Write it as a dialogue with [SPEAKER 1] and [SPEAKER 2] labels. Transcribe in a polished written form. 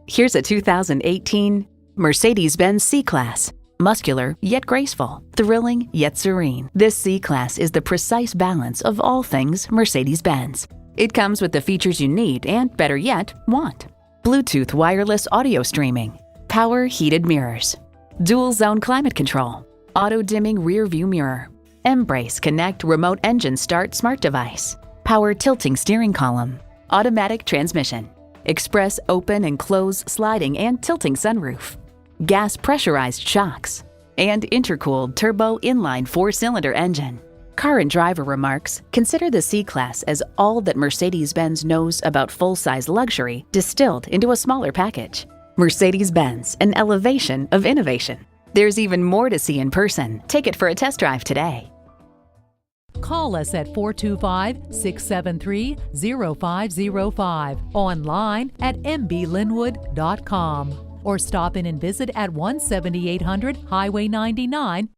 [SPEAKER 1] Here's a 2018 Mercedes-Benz C-Class. Muscular yet graceful, thrilling yet serene. This C-Class is the precise balance of all things Mercedes-Benz. It comes with the features you need and, better yet, want. Bluetooth wireless audio streaming, power heated mirrors, dual zone climate control, auto dimming rear view mirror, Embrace Connect remote engine start smart device, power tilting steering column, automatic transmission, express open and close sliding and tilting sunroof, gas pressurized shocks, and intercooled turbo inline 4-cylinder engine. Car and Driver remarks, consider the C-Class as all that Mercedes-Benz knows about full-size luxury distilled into a smaller package. Mercedes-Benz, an elevation of innovation. There's even more to see in person. Take it for a test drive today.
[SPEAKER 2] Call us at 425-673-0505, online at mblynnwood.com, or stop in and visit at 17800 Highway 99,